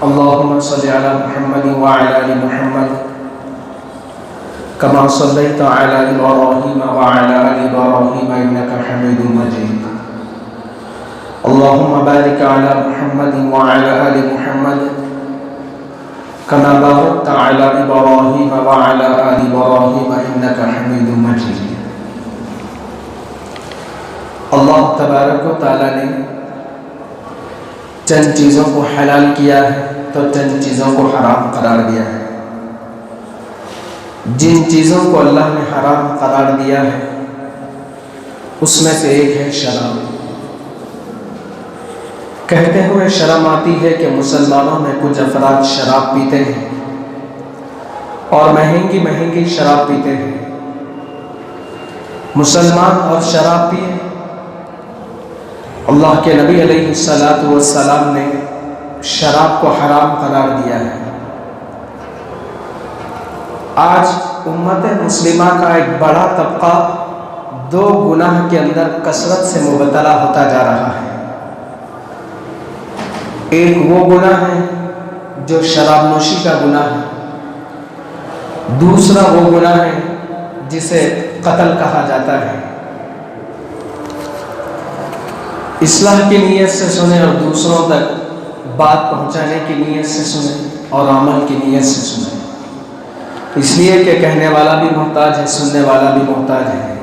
اللهم صل على محمد وعلى آل محمد كما صليت على إبراهيم وعلى آل إبراهيم إنك حميد مجيد. اللهم بارك على محمد وعلى آل محمد كما باركت على إبراهيم وعلى آل إبراهيم إنك حميد مجيد. اللہ تبارک و تعالیٰ نے چند چیزوں کو حلال کیا ہے تو چند چیزوں کو حرام قرار دیا ہے. جن چیزوں کو اللہ نے حرام قرار دیا ہے اس میں سے ایک ہے شراب. کہتے ہوئے شرم آتی ہے کہ مسلمانوں میں کچھ افراد شراب پیتے ہیں اور مہنگی مہنگی شراب پیتے ہیں. مسلمان اور شراب پیے. اللہ کے نبی علیہ السلام نے شراب کو حرام قرار دیا ہے. آج امت مسلمہ کا ایک بڑا طبقہ دو گناہ کے اندر کثرت سے مبتلا ہوتا جا رہا ہے. ایک وہ گناہ ہے جو شراب نوشی کا گناہ ہے. دوسرا وہ گناہ ہے جسے قتل کہا جاتا ہے. اصلاح کی نیت سے سنیں اور دوسروں تک بات پہنچانے کی نیت سے سنیں اور عمل کی نیت سے سنیں، اس لیے کہ کہنے والا بھی محتاج ہے، سننے والا بھی محتاج ہے.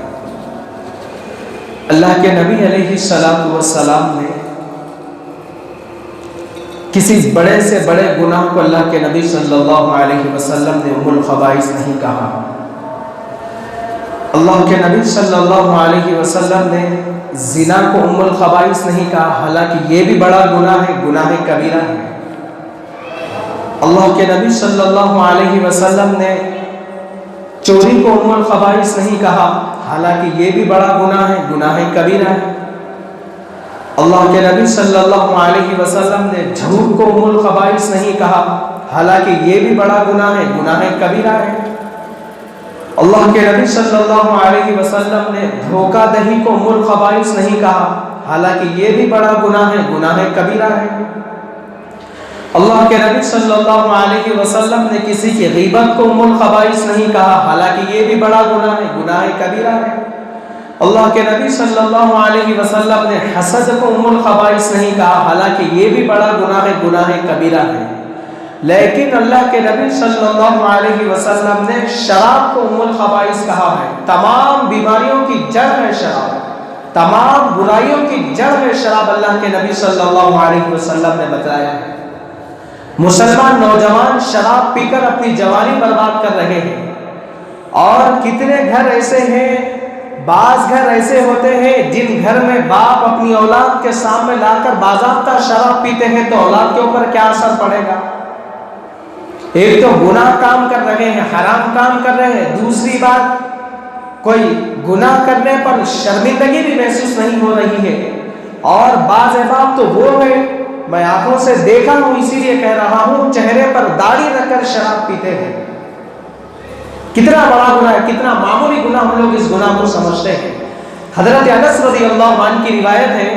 اللہ کے نبی علیہ السلام نے کسی بڑے سے بڑے گناہ کو اللہ کے نبی صلی اللہ علیہ وسلم نے ام الخبائث نہیں کہا. اللہ کے نبی صلی اللہ علیہ وسلم نے زنا کو ام الخبائث نہیں کہا، حالانکہ یہ بھی بڑا گناہ ہے، گناہ کبیرہ ہے. اللہ کے نبی صلی اللہ علیہ وسلم نے چوری کو ام الخبائث نہیں کہا، حالانکہ یہ بھی بڑا گناہ ہے، گناہ کبیرہ ہے. اللہ کے نبی صلی اللہ علیہ وسلم نے جھوٹ کو ام الخبائث نہیں کہا، حالانکہ یہ بھی بڑا گناہ ہے، گناہ کبیرہ ہے. اللہ کے نبی صلی اللہ علیہ وسلم نے دھوکہ دہی کو ام الخبائث نہیں کہا، حالانکہ یہ بھی بڑا گناہ ہے، گناہ کبیرہ ہے. اللہ کے نبی صلی اللہ علیہ وسلم نے کسی کی غیبت کو ام الخبائث نہیں کہا، حالانکہ یہ بھی بڑا گناہ ہے، گناہ کبیرہ ہے. اللہ کے نبی صلی اللہ علیہ وسلم نے حسد کو ام الخبائث نہیں کہا، حالانکہ یہ بھی بڑا گناہ ہے، گناہ کبیرہ ہے. لیکن اللہ کے نبی صلی اللہ علیہ وسلم نے شراب کو ام الخبائث کہا ہے. تمام بیماریوں کی جڑ ہے شراب، تمام برائیوں کی جڑ ہے شراب، اللہ کے نبی صلی اللہ علیہ وسلم نے بتایا ہے. مسلمان نوجوان شراب پی کر اپنی جوانی برباد کر رہے ہیں. اور کتنے گھر ایسے ہیں، بعض گھر ایسے ہوتے ہیں جن گھر میں باپ اپنی اولاد کے سامنے لا کر باضابطہ شراب پیتے ہیں تو اولاد کے اوپر کیا اثر پڑے گا؟ ایک تو گناہ کام کر رہے ہیں، حرام کام کر رہے ہیں. دوسری بات، کوئی گناہ کرنے پر شرمندگی بھی محسوس نہیں ہو رہی ہے. اور بعض احباب تو وہ ہے، میں آنکھوں سے دیکھا ہوں اسی لیے کہہ رہا ہوں، چہرے پر داڑھی رکھ کر شراب پیتے ہیں. کتنا بڑا گناہ ہے، کتنا معمولی گناہ ہم لوگ اس گناہ کو سمجھتے ہیں. حضرت انس رضی اللہ عنہ کی روایت ہے،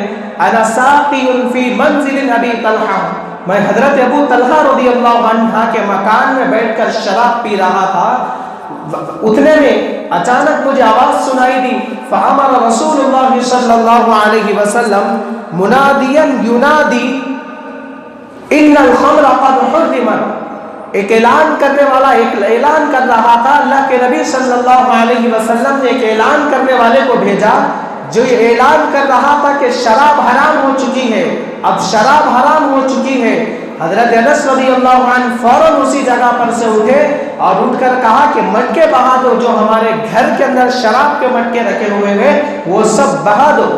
انا ساقی فی منزل ابی طلحہ، میں حضرت ابو طلحہ رضی اللہ عنہ کے مکان میں بیٹھ کر شراب پی رہا تھا. اتنے میں اچانک مجھے آواز سنائی دی، فامر رسول اللہ صلی اللہ علیہ وسلم منادیا ینادی ان الخمر قد حرمت. ایک اعلان کرنے والا ایک اعلان کر رہا تھا. اللہ کے نبی صلی اللہ علیہ وسلم نے ایک اعلان کرنے والے کو بھیجا جو یہ اعلان کر رہا تھا کہ شراب حرام ہو چکی ہے، اب شراب حرام ہو چکی ہے. حضرت انس رضی اللہ عنہ فوراً اسی جگہ پر سے اٹھے اور اٹھ کر کہا کہ مٹکے بہا دو، جو ہمارے گھر کے اندر شراب کے مٹکے رکھے ہوئے ہیں وہ سب بہا دو.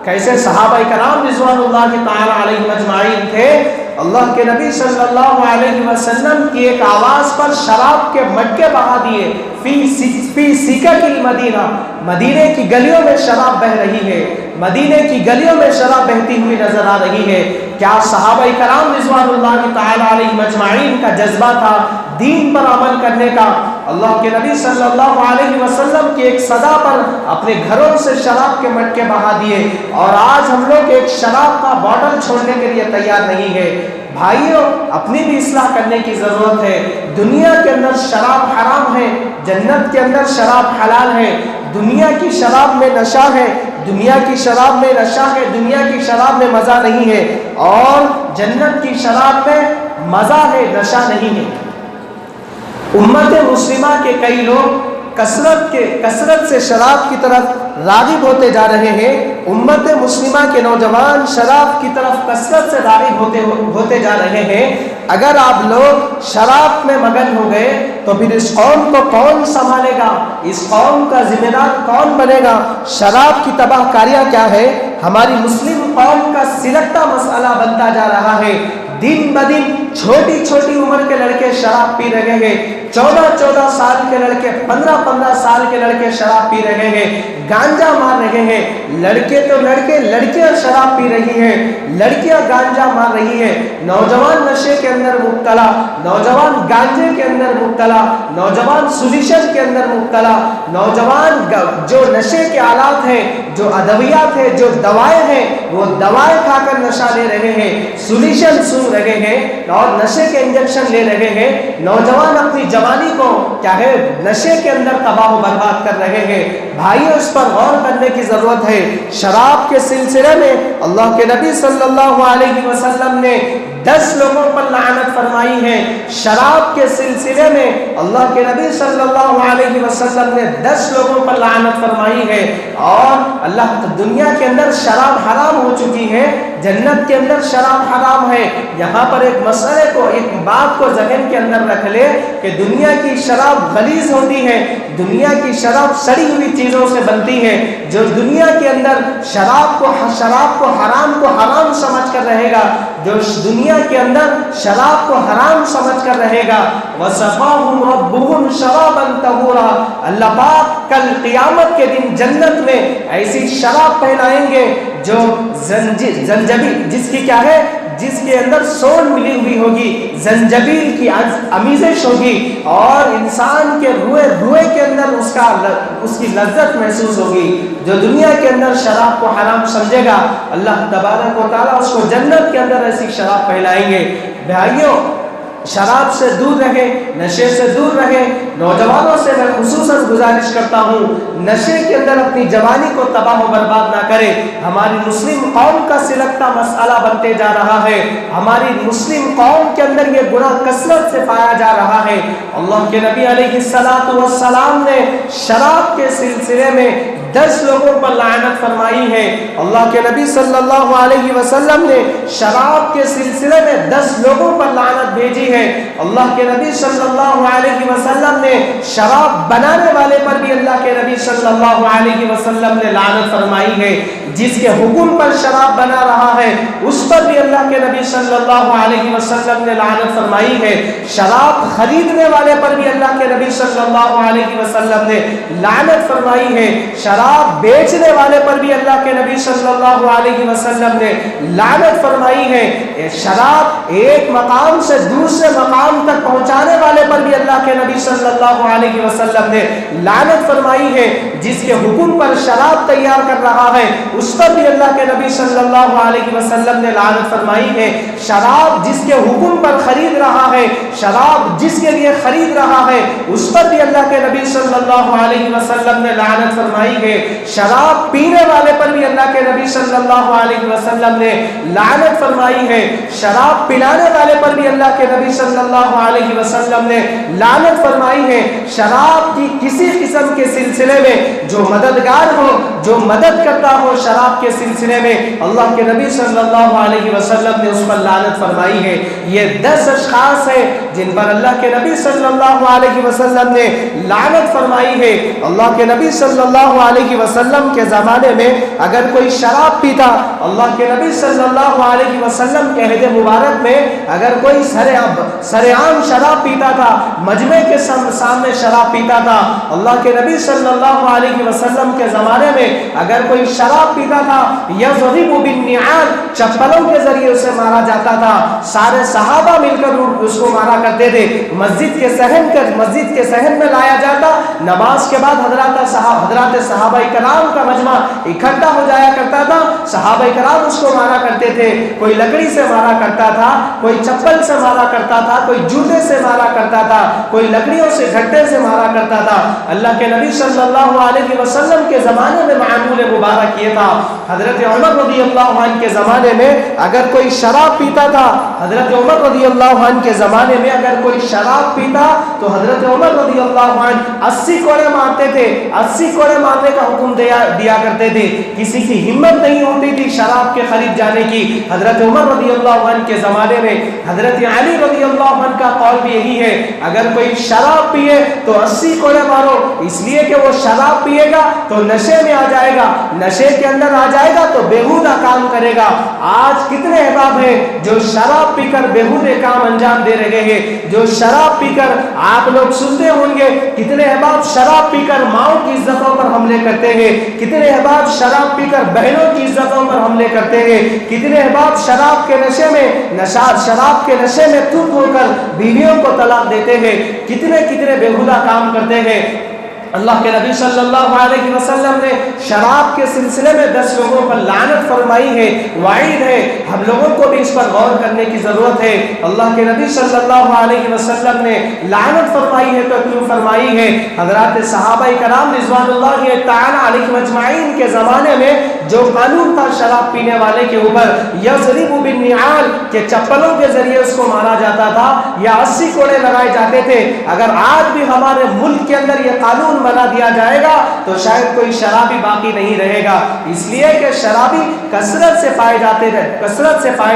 کیسے صحابہ کرام رضوان اللہ تعالی علیہم اجمعین تھے. اللہ کے نبی صلی اللہ علیہ وسلم کی ایک آواز پر شراب کے مٹکے بہا دیے. فی سکک المدینہ، مدینے کی گلیوں میں شراب بہ رہی ہے، مدینے کی گلیوں میں شراب بہتی ہوئی نظر آ رہی ہے. کیا صحابہ کرام رضوان اللہ تعالی علیہم اجمعین کا جذبہ تھا دین پر عمل کرنے کا. اللہ کے نبی صلی اللہ علیہ وسلم کی ایک صدا پر اپنے گھروں سے شراب کے مٹکے بہا دیے, اور آج ہم لوگ ایک شراب کا بوتل چھوڑنے کے لیے تیار نہیں ہے. بھائیوں, اپنی بھی اصلاح کرنے کی ضرورت ہے. دنیا کے اندر شراب حرام ہے, جنت کے اندر شراب حلال ہے. دنیا کی شراب میں نشہ ہے, دنیا کی شراب میں نشہ ہے, دنیا کی شراب میں مزہ نہیں ہے, اور جنت کی شراب میں مزہ ہے, نشہ نہیں ہے. امت مسلمہ کے کئی لوگ کثرت سے شراب کی طرف راغب ہوتے جا رہے ہیں. امت مسلمہ کے نوجوان شراب کی طرف کثرت سے راغب ہوتے جا رہے ہیں. اگر آپ لوگ شراب میں مگن ہو گئے تو پھر اس قوم کو کون سنبھالے گا؟ اس قوم کا ذمہ دار کون بنے گا؟ شراب کی تباہ کاریاں کیا ہے؟ ہماری مسلم قوم کا سلگتا مسئلہ بنتا جا رہا ہے. دن بدن چھوٹی چھوٹی عمر کے لڑکے شراب پی رہے ہیں. 14 سال کے لڑکے, 15 سال کے لڑکے شراب پی رہے ہیں, گانجا مار رہے ہیں. لڑکے تو لڑکے, لڑکیاں شراب پی رہی ہیں, لڑکیاں گانجا مار رہی ہیں. نوجوان نشے کے اندر مبتلا, نوجوان گانجے کے اندر مبتلا, نوجوان سولیشن کے اندر مبتلا, نوجوان جو نشے کے آلات ہیں, جو ادویات ہیں, جو دوائیں ہیں, وہ دوائیں کھا کر نشہ لے رہے ہیں, سولیشن سن رہے ہیں اور نشے کے انجیکشن لے رہے ہیں. نوجوان اپنی جوانی کو کیا ہے نشے کے اندر تباہ و برباد کر رہے ہیں. بھائیو, اس پر غور کرنے کی ضرورت ہے. شراب کے سلسلے میں اللہ کے نبی صلی اللہ علیہ وسلم نے 10 لوگوں پر لعنت فرمائی ہے. شراب کے سلسلے میں اللہ کے نبی صلی اللہ علیہ وسلم نے 10 لوگوں پر لعنت فرمائی ہے. اور اللہ دنیا کے اندر شراب حرام ہو چکی ہے, جنت کے اندر شراب حرام ہے. یہاں پر ایک مسئلے کو, ایک بات کو ذہن کے اندر رکھ لے کہ دنیا کی شراب غلیظ ہوتی ہے, دنیا کی شراب سڑی ہوئی چیزوں سے بنتی ہے. جو دنیا کے اندر شراب کو حرام سمجھ کر رہے گا, جو دنیا کے اندر شراب کو حرام سمجھ کر رہے گا, وَسَقَاهُمْ رَبُّهُمْ شَرَابًا طَهُورًا, اللہ پاک کل قیامت کے دن جنت میں ایسی شراب پہنائیں گے جو زنجبیل, جس کی کیا ہے, جس کے اندر سون ملی ہوئی ہوگی, زنجبیل کی امیزش ہوگی, اور انسان کے روئے کے اندر اس کی لذت محسوس ہوگی. جو دنیا کے اندر شراب کو حرام سمجھے گا, اللہ تبارک و تعالیٰ اس کو جنت کے اندر ایسی شراب پہلائیں گے. بھائیوں, شراب سے دور رہے, نشے سے دور رہے. نوجوانوں سے میں خصوصاً گزارش کرتا ہوں, نشے کے اندر اپنی جوانی کو تباہ و برباد نہ کرے. ہماری مسلم قوم کا سلگتا مسئلہ بنتے جا رہا ہے. ہماری مسلم قوم کے اندر یہ گناہ کثرت سے پایا جا رہا ہے. اللہ کے نبی علیہ السلام نے شراب کے سلسلے میں 10 لوگوں پر لعنت فرمائی ہے. اللہ کے نبی صلی اللہ علیہ وسلم نے شراب کے سلسلے میں 10 لوگوں پر لعنت بھیجی ہے. اللہ کے نبی صلی اللہ علیہ وسلم نے شراب بنانے والے پر بھی اللہ کے نبی صلی اللہ علیہ وسلم نے لعنت فرمائی ہے. جس کے حکم پر شراب بنا رہا ہے اس پر بھی اللہ کے نبی صلی اللہ علیہ وسلم نے لعنت فرمائی ہے. شراب خریدنے والے پر بھی اللہ کے نبی صلی اللہ علیہ وسلم نے لعنت فرمائی ہے. شراب بیچنے والے پر بھی اللہ کے نبی صلی اللہ علیہ وسلم نے لعنت فرمائی ہے. شراب ایک مقام سے دوسرے مقام تک پہنچانے والے پر بھی اللہ کے نبی صلی اللہ علیہ وسلم نے لعنت فرمائی ہے. جس کے حکم پر شراب تیار کر رہا ہے اس پر بھی اللہ کے نبی صلی اللہ علیہ وسلم نے لعنت فرمائی ہے. شراب جس کے حکم پر خرید رہا ہے, شراب جس کے لیے خرید رہا ہے اس پر بھی اللہ کے نبی صلی اللہ علیہ وسلم نے لعنت فرمائی ہے. شراب پینے والے پر بھی اللہ کے نبی صلی اللہ علیہ وسلم نے لعنت فرمائی ہے. شراب پلانے والے پر بھی اللہ کے نبی صلی اللہ علیہ وسلم نے لعنت فرمائی ہے. شراب کی کسی قسم کے سلسلے میں جو مددگار ہو, جو مدد کرتا ہو شراب کے سلسلے میں, اللہ کے نبی صلی اللہ علیہ وسلم نے اس پر لعنت فرمائی ہے. یہ 10 اشخاص ہیں جن پر اللہ کے نبی صلی اللہ علیہ وسلم نے لعنت فرمائی ہے. اللہ کے نبی صلی اللہ علیہ علیہ وسلم کے زمانے میں اگر کوئی شراب پیتا، اللہ کے نبی صلی اللہ علیہ وسلم کے عہد مبارک میں اگر کوئی سرعام شراب پیتا تھا، مجمع کے سامنے شراب پیتا تھا، اللہ کے نبی صلی اللہ علیہ وسلم کے زمانے میں اگر کوئی شراب پیتا تھا، یضرب بالنعال، چپلوں کے ذریعے اسے مارا جاتا تھا، سارے صحابہ مل کر اس کو مارا کرتے تھے، مسجد کے صحن میں لایا جاتا، نماز کے بعد حضرات صحابہ کرام کا مجمع اکٹھا ہو جایا کرتا تھا، صحابہ کرام اس کو مارا کرتے تھے، کوئی لکڑی سے مارا کرتا تھا، کوئی چپل سے مارا کرتا تھا، کوئی جوتے سے مارا کرتا تھا، کوئی لکڑیوں سے گھٹے سے مارا کرتا تھا۔ اللہ کے نبی صلی اللہ علیہ وسلم کے زمانے میں معمول مبارک یہ تھا، حضرت عمر رضی اللہ عنہ کے زمانے میں اگر کوئی شراب پیتا تھا، حضرت عمر رضی اللہ عنہ کے زمانے میں اگر کوئی شراب پیتا تو حضرت عمر رضی اللہ عنہ 80 کوڑے مارتے تھے، 80 کوڑے مارنے کا حکم دیا کرتے تھے، کسی کی ہمت نہیں ہوتی تھی شراب کے قریب جانے کی۔ حضرت عمر رضی اللہ عنہ کے زمانے میں حضرت علی رضی اللہ عنہ کا قول بھی یہی ہے، اگر کوئی شراب پیے تو 80 کوڑے مارو، اس لیے کہ وہ شراب پیے گا تو نشے میں آ جائے گا، نشے کے اندر آ جائے گا تو بےہودہ کام کرے گا۔ آج کتنے احباب ہیں جو شراب پی کر بےہودے کام انجام دے رہے ہیں، جو شراب پی کر، آپ لوگ سنتے ہوں گے کتنے احباب شراب پی کر ماؤں کی عزتوں پر حملے کرتے ہیں، کتنے احباب شراب پی کر بہنوں کی عزتوں پر حملے کرتے ہیں، کتنے احباب شراب کے نشے میں تھوت ہو کر بیویوں کو طلاق دیتے ہیں، کتنے بےہودہ کام کرتے ہیں۔ اللہ کے نبی صلی اللہ علیہ وسلم نے شراب کے سلسلے میں 10 لوگوں پر لعنت فرمائی ہے، وعید ہے، ہم لوگوں کو بھی اس پر غور کرنے کی ضرورت ہے۔ اللہ کے نبی صلی اللہ علیہ وسلم نے لعنت فرمائی ہے تو کیوں فرمائی ہے؟ حضرات صحابہ کرام رضوان اللہ تعالی علیہم اجمعین کے زمانے میں جو قانون تھا شراب پینے والے کے اوپر، یضرب بالنعال، کہ چپلوں کے ذریعے اس کو مارا جاتا تھا یا 80 کوڑے لگائے جاتے تھے، اگر آج بھی ہمارے ملک کے اندر یہ قانون بنا دیا جائے گا تو شاید کوئی شرابی باقی نہیں رہے گا، اس لیے کہ شرابی کثرت سے پائے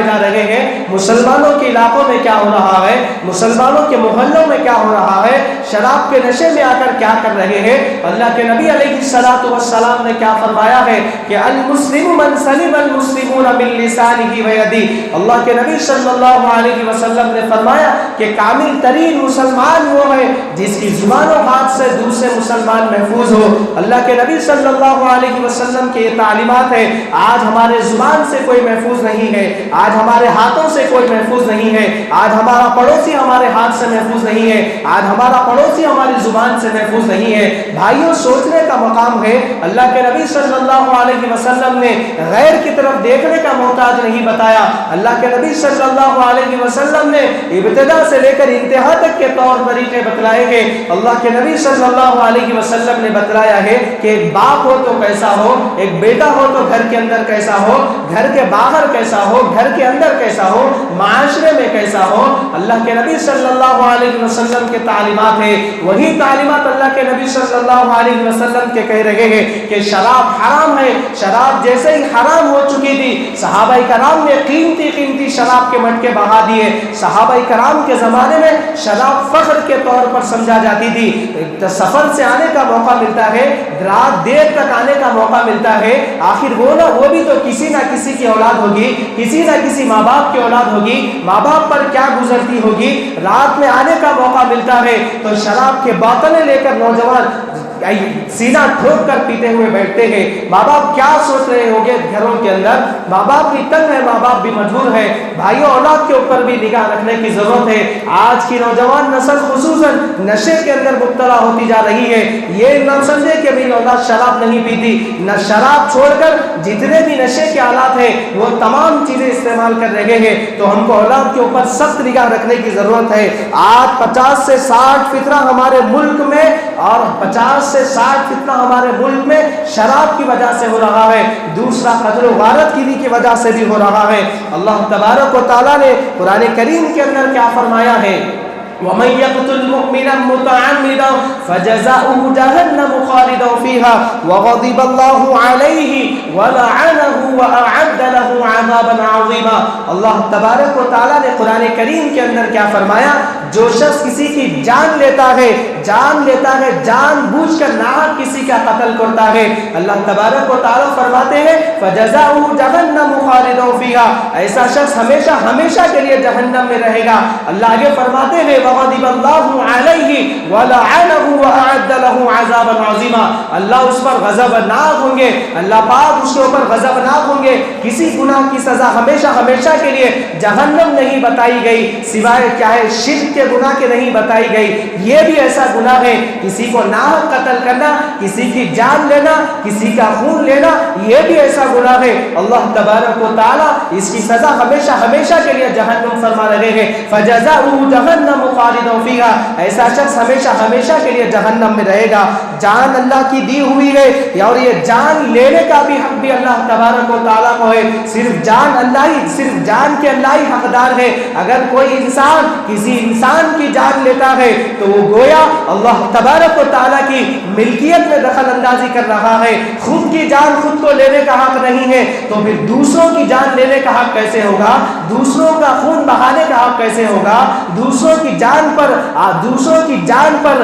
جا رہے ہیں۔ مسلمانوں کے علاقوں میں کیا ہو رہا ہے، مسلمانوں کے محلوں میں کیا ہو رہا ہے، شراب کے نشے میں آ کر کیا کر رہے ہیں۔ اللہ کے نبی علیہ الصلوۃ والسلام نے کیا فرمایا ہے کہ المسلم من سلم المسلمون من لسانه ويده، اللہ کے نبی صلی اللہ علیہ وسلم نے فرمایا کہ کامل ترین مسلمان وہ ہے جس کی زبان و ہاتھ سے دوسرے مسلمان محفوظ ہو۔ اللہ کے نبی صلی اللہ علیہ وسلم کی یہ تعلیمات ہے۔ آج ہمارے زبان سے کوئی محفوظ نہیں ہے، آج ہمارے ہاتھوں سے کوئی محفوظ نہیں ہے، آج ہمارا پڑوسی ہمارے ہاتھ سے محفوظ نہیں ہے، آج ہمارا پڑوسی ہماری زبان سے محفوظ نہیں ہے۔ بھائیوں، سوچنے کا مقام ہے، اللہ کے نبی صلی اللہ علیہ وسلم نے غیر کی طرف دیکھنے کا محتاج نہیں بتایا۔ اللہ کے نبی صلی اللہ علیہ وسلم نے ابتدا سے لے کر انتہا تک کے طور طریقے بتلائے ہیں۔ اللہ کے نبی صلی اللہ علیہ وسلم نے بتلایا ہے کہ ایک باپ ہو تو کیسا ہو، ایک بیٹا ہو تو گھر کے اندر کیسا ہو، گھر کے باہر کیسا ہو، گھر کے اندر کیسا ہو، معاشرے میں کیسا ہو۔ اللہ کے نبی صلی اللہ علیہ وسلم کے تعلیمات ہے، وہی تعلیمات اللہ کے نبی صلی اللہ علیہ وسلم کے کہہ رہے ہیں کہ شراب حرام ہے۔ شراب جیسے ہی حرام ہو چکی تھی، صحابہ کرام نے قیمتی شراب کے مٹکے بہا دیے۔ صحابہ کرام کے زمانے میں شراب فخر کے طور پر سمجھا جاتی تھی، سفر سے آنے کا موقع ملتا ہے، رات دیر تک آنے کا موقع ملتا ہے، آخر وہ بھی تو کسی نہ کسی کی اولاد ہوگی، کسی نہ کسی ماں باپ کی اولاد ہوگی، ماں باپ پر کیا گزرتی ہوگی، رات میں آنے کا موقع ملتا ہے تو شراب کے بوتلیں لے کر نوجوان سینہ ٹھوک کر پیتے ہوئے بیٹھتے ہیں۔ ماں باپ کیا سوچ رہے ہوں گے گھروں کے اندر، ماں باپ بھی تنگ ہے، ماں باپ بھی مجبور ہے۔ بھائیوں، اولاد کے اوپر بھی نگاہ رکھنے کی ضرورت ہے۔ آج کی نوجوان نسل خصوصاً نشے کے اندر مبتلا ہوتی جا رہی ہے۔ یہ نہ سمجھے کہ میری اولاد شراب نہیں پیتی، نہ شراب چھوڑ کر جتنے بھی نشے کے آلات ہیں وہ تمام چیزیں استعمال کر رہے ہیں، تو ہم کو اولاد کے اوپر سخت نگاہ رکھنے کی ضرورت ہے۔ آج 50 سے 60 فتنہ ہمارے ملک میں، اور 50 سے 60 فتنہ ہمارے ملک میں شراب کی وجہ سے ہو رہا ہے، دوسرا قتل و غارت گیری کی وجہ سے بھی ہو رہا ہے۔ اللہ تبارک و تعالیٰ نے قرآن کریم کے اندر کیا فرمایا ہے؟ وَمَن يَقْتُلْ مُؤْمِنًا مُتَعَمِّدًا فَجَزَاؤُهُ جَهَنَّمُ خَالِدًا فِيهَا وَغَضِبَ اللَّهُ عَلَيْهِ وَلَعَنَهُ وَأَعَدَّ لَهُ عَذَابًا عَظِيمًا۔ اللہ تبارک و تعالیٰ نے قرآن کریم کے اندر کیا فرمایا؟ جو شخص کسی کی جان لیتا ہے جان لیتا ہے, جان بوجھ کر ناحق کسی کا قتل کرتا ہے, اللہ تبارک و تعالی فرماتے ہیں فَجَزَاؤُهُ جَهَنَّمُ خَالِدًا فِيهَا, ایسا شخص ہمیشہ ہمیشہ کے لیے جہنم میں رہے گا. اللہ آگے فرماتے ہیں وَغَضِبَ اللَّهُ عَلَيْهِ وَلَعَنَهُ وَأَعَدَّ لَهُ عَذَابًا عَظِيمًا, اللہ اس پر غضبناک ہوں گے, اللہ پاک اس کے اوپر غضبناک ہوں گے. کسی گناہ کی سزا ہمیشہ ہمیشہ کے لیے جہنم نہیں بتائی گئی, سوائے چاہے شرک کے گناہ کے نہیں بتائی گئی. یہ بھی ایسا گناہ ہے, کسی کو ناحق قتل کرنا, کسی کی جان لینا, کسی کا خون لینا, یہ بھی ایسا گناہ ہے. اللہ تبارک و تعالی اس کی سزا ہمیشہ ہمیشہ کے لیے جہنم فرما رہے ہیں. فَجَزَاؤُهُ جَهَنَّمُ خَالِدًا فِيهَا, ایسا شخص ہمیشہ ہمیشہ کے لیے جہنم میں رہے گا. جان اللہ کی دی ہوئی ہے, اور یہ جان لینے کا بھی حق بھی اللہ تبارک و تعالیٰ کو ہے. صرف جان اللہ ہی, صرف جان کے اللہ ہی حقدار ہے. اگر کوئی انسان کسی انسان کی جان لیتا ہے تو وہ گویا اللہ تبارک و تعالیٰ کی ملکیت میں دخل اندازی کر رہا ہے. خود کی جان خود کو لینے کا حق نہیں ہے, تو پھر دوسروں کی جان لینے کا حق کیسے ہوگا؟ دوسروں کا خون بہانے کا حق کیسے ہوگا؟ دوسروں کی جان پر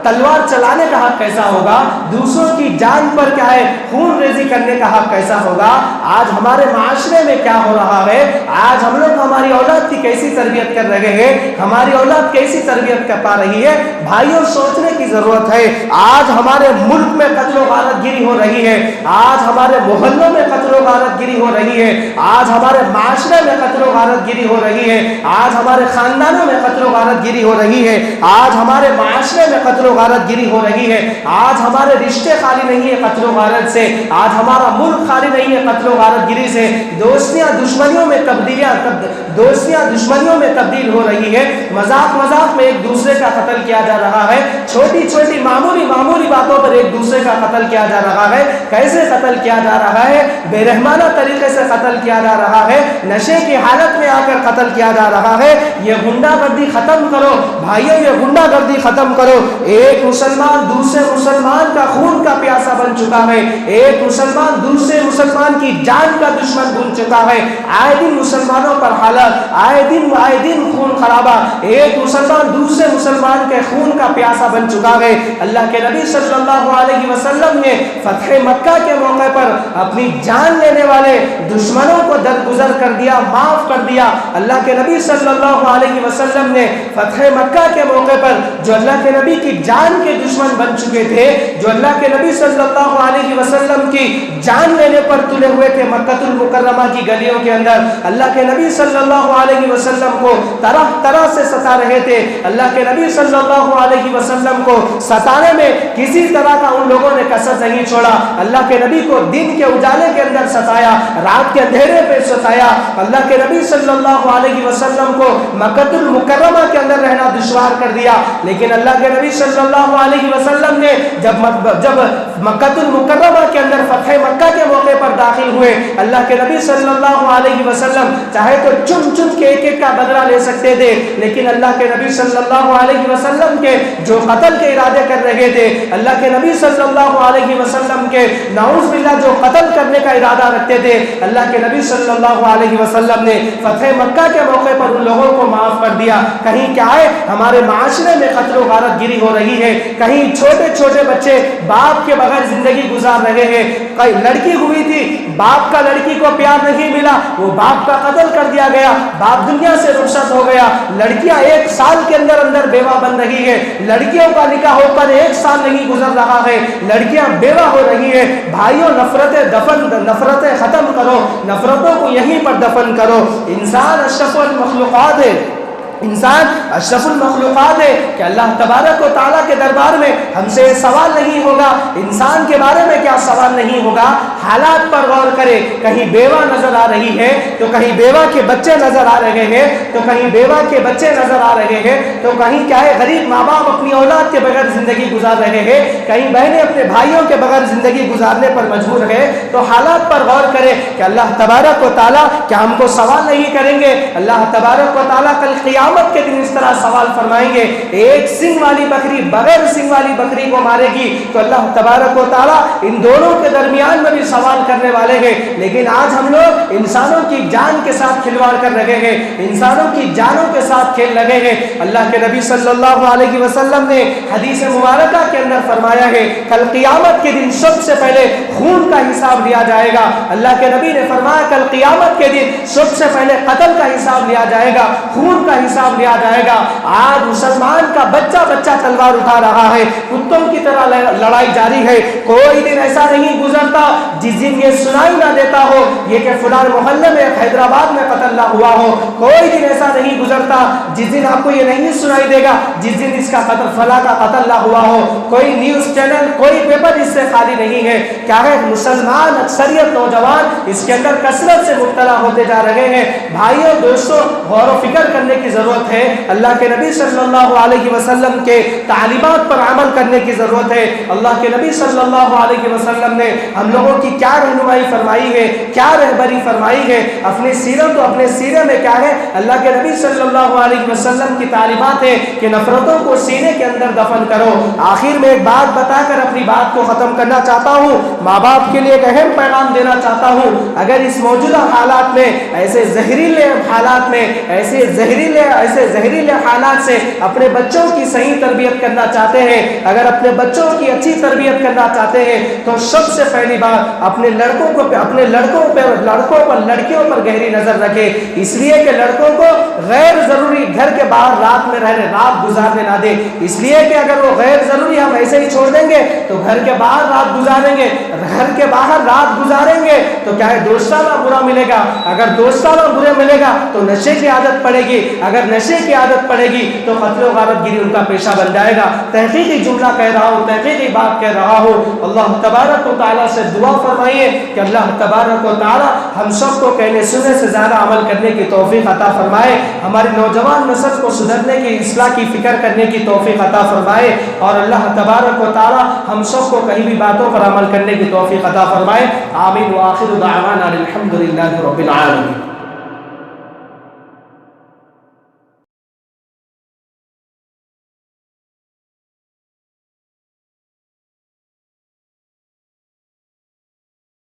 تلوار چلانے کا حق کیسا ہوگا؟ دوسروں کی جان پر کیا ہے خون ریزی کرنے کا حق کیسا ہوگا؟ آج ہمارے معاشرے میں کیا ہو رہا ہے؟ آج ہم لوگ ہماری اولاد کی کیسی تربیت کر رہے ہیں, ہماری اولاد کیسی تربیت کر پا رہی ہے؟ بھائیوں, سوچنے کی ضرورت ہے. آج ہمارے ملک میں قتل و غارت گری ہو رہی ہے, آج ہمارے محلوں میں قتل و غارت گری ہو رہی ہے, آج ہمارے معاشرے میں قتل و غارت گری ہو رہی ہے, آج ہمارے خاندانوں میں قتل و غارت گری ہو رہی ہے, آج ہمارے معاشرے میں قتل و غارت گری ہو رہی ہے. آج ہمارے رشتے خالی نہیں ہے قتل و غارت سے, آج ہمارا ملک خالی نہیں ہے قتل و غارت گری سے. دوستیاں دشمنیوں میں تبدیل ہو رہی ہے. مذاق میں ایک دوسرے کا قتل کیا جا رہا ہے, چھوٹی چھوٹی معمولی باتوں پر ایک دوسرے کا قتل کیا جا رہا ہے. کیسے قتل کیا جا رہا ہے؟ بے رحمانہ طریقے سے قتل کیا جا رہا ہے, نشے کی حالت میں آ کر قتل کیا جا رہا ہے. یہ غنڈہ گردی ختم کرو بھائیو, یہ غنڈہ گردی ختم کرو. ایک مسلمان دوسرے مسلمان کا خون کا پیاسا بن چکا ہے, ایک مسلمان دوسرے مسلمان کی جان کا دشمن بن چکا ہے. آئے دن مسلمانوں پر حالت, آئے دن خون خرابہ, ایک مسلمان دوسرے مسلمان کے خون کا پیاسا بن چکا ہے. اللہ کے نبی صلی اللہ علیہ وسلم نے فتح مکہ کے موقع پر اپنی جان لینے والے دشمنوں کو درگزر کر دیا, معاف کر دیا. اللہ کے نبی صلی اللہ علیہ وسلم نے فتح مکہ کے موقع پر جو اللہ کے نبی کی جان کے دشمن بن چکے تھے, جو اللہ کے نبی صلی اللہ علیہ وسلم کی جان لینے پر تلے ہوئے تھے مکہ المکرمہ کی گلیوں کے اندر, اللہ کے نبی صلی اللہ علیہ وسلم کو طرح سے ستا رہے تھے. اللہ کے نبی صلی اللہ علیہ وسلم کو ستانے میں کسی طرح کا ان لوگوں نے کسر نہیں چھوڑا. اللہ کے نبی کو دن کے اجالے کے اندر ستایا, رات کے اندھیرے پہ ستایا. اللہ کے نبی صلی اللہ علیہ وسلم کو مکہ المکرمہ کے اندر رہنا دشوار کر دیا. لیکن اللہ کے نبی صلی اللہ علیہ وسلم نے جب مکہ المکرمہ کے اندر فتح مکہ کے موقع پر داخل ہوئے, اللہ کے نبی صلی اللہ علیہ وسلم چاہے تو چن کے ایک کا بدلہ لے سکتے تھے, لیکن اللہ کے نبی صلی اللہ علیہ وسلم کے جو قتل کے ارادے کر رہے تھے, اللہ کے نبی صلی اللہ علیہ وسلم کے نعوذ باللہ جو قتل کرنے کا ارادہ رکھتے تھے, اللہ کے نبی صلی اللہ علیہ وسلم نے فتح مکہ کے موقع پر ان لوگوں کو معاف کر دیا. کہیں کیا ہے ہمارے معاشرے میں قتل و غارت گری ہو رہی ہے, کہیں چھوٹے بچے باپ کے بغیر زندگی گزار رہے ہیں. کئی لڑکی ہوئی تھی, باپ کا لڑکی کو پیار نہیں ملا, وہ باپ کا قتل کر دیا گیا, باپ دنیا سے رخصت ہو گیا. لڑکیاں 1 سال کے اندر بیوہ بن رہی ہے, لڑکیوں کا نکاح ہو کر 1 سال نہیں گزر رہا ہے, لڑکیاں بیوہ ہو رہی ہے. بھائیوں, نفرتیں ختم کرو, نفرتوں کو یہیں پر دفن کرو. انسان اشرف المخلوقات ہے, انسان اشرف المخلوقات ہے کہ اللہ تبارک و تعالیٰ کے دربار میں ہم سے سوال نہیں ہوگا. انسان کے بارے میں کیا سوال نہیں ہوگا؟ حالات پر غور کرے. کہیں بیوہ نظر آ رہی ہے تو کہیں بیوہ کے بچے نظر آ رہے ہیں, تو کہیں بیوہ کے بچے نظر آ رہے ہیں, تو کہیں کیا ہے غریب ماں باپ اپنی اولاد کے بغیر زندگی گزار رہے ہیں, کہیں بہنیں اپنے بھائیوں کے بغیر زندگی گزارنے پر مجبور ہے. تو حالات پر غور کرے کہ اللہ تبارک و تعالیٰ کیا ہم کو سوال نہیں کریں گے؟ اللہ تبارک و تعالیٰ کل قیامت قیامت کے دن اس طرح سوال فرمائیں گے، ایک سنگ والی بکری بغیر سنگ والی بکری کو مارے گی تو اللہ تبارک و تعالیٰ ان دونوں کے درمیان میں بھی سوال کرنے والے ہیں۔ لیکن آج ہم لوگ انسانوں کی جان کے ساتھ کھلواڑ کر رہے ہیں، انسانوں کی جانوں کے ساتھ کھیل لگے ہیں۔ اللہ کے نبی صلی اللہ علیہ وسلم نے حدیث مبارکہ کے اندر فرمایا ہے کل قیامت کے دن سب سے پہلے خون کا حساب لیا جائے گا۔ اللہ کے نبی نے فرمایا کل قیامت کے دن سب سے پہلے قتل کا حساب لیا جائے گا، خون کا حساب لیا جائے گا۔ آج مسلمان کا بچہ بچہ تلوار اٹھا رہا ہے، کتوں کی طرح لڑائی جاری ہے۔ کوئی دن ایسا نہیں گزرتا جس دن یہ سنائی نہ دیتا ہو یہ کہ فلاں محلے میں حیدرآباد میں قتل نہ ہوا ہو۔ کوئی دن ایسا نہیں گزرتا جس دن آپ کو یہ نہیں سنائی دے گا جس دن اس کا قتل فلاں کا قتل نہ ہوا ہو۔ کوئی نیوز چینل کوئی پیپر اس سے خالی نہیں ہے۔ کیا ہے مسلمان اکثریت نوجوان اس کے اندر کثرت سے مبتلا ہوتے جا رہے ہیں۔ بھائیوں دوستوں غور و فکر کرنے کی ضرورت ہے، اللہ کے نبی صلی اللہ علیہ وسلم کے تعلیمات پر عمل کرنے کی ضرورت ہے۔ اللہ کے نبی صلی اللہ علیہ وسلم نے ہم لوگوں کی کیا رہنمائی فرمائی ہے، کیا رہبری فرمائی ہے، اپنی سیرت و اپنے سیرے میں کیا ہے۔ اللہ کے نبی صلی اللہ علیہ وسلم کی تعلیمات ہے کہ نفرتوں کو سینے کے اندر دفن کرو۔ آخر میں ایک بات بتا کر اپنی بات کو ختم کرنا چاہتا ہوں، ماں باپ کے لیے ایک اہم پیغام دینا چاہتا ہوں۔ اگر اس موجودہ حالات میں ایسے زہریلے حالات میں ایسے زہریلے حالات سے اپنے بچوں کی صحیح تربیت کرنا چاہتے ہیں، اگر اپنے بچوں کی اچھی تربیت کرنا چاہتے ہیں تو سب سے پہلی بات اپنے لڑکوں پر لڑکیوں پر گہری نظر رکھے، اس لیے کہ لڑکوں کو غیر ضروری گھر کے باہر رات گزارنے نہ دے، اس لیے کہ اگر وہ غیر ضروری ہم ایسے ہی چھوڑ دیں گے تو گھر کے باہر رات گزاریں گے، گھر کے باہر رات گزاریں گے تو کیا ہے دوستانہ برا ملے گا، اگر دوستانہ برا ملے گا تو نشے کی عادت پڑے گی، اگر نشے کی عادت پڑے گی تو قتل و غارت گیری ان کا پیشہ بن جائے گا۔ تحقیقی جملہ کہہ رہا ہوں، تحقیقی بات کہہ رہا ہوں، اللہ تبارک و تعالیٰ سے دعا فرمائیے کہ اللہ تبارک و تعالیٰ ہم سب کو کہنے سننے سے زیادہ عمل کرنے کی توفیق عطا فرمائے، ہماری نوجوان نسل کو سدھرنے کی اصلاح کی فکر کرنے کی توفیق عطا فرمائے، اور اللہ تبارک و تعالیٰ ہم سب کو کہیں بھی باتوں پر عمل کرنے کی توفیق عطا فرمائے۔ آمین وآخر دعوانا الحمدللہ رب العالمین۔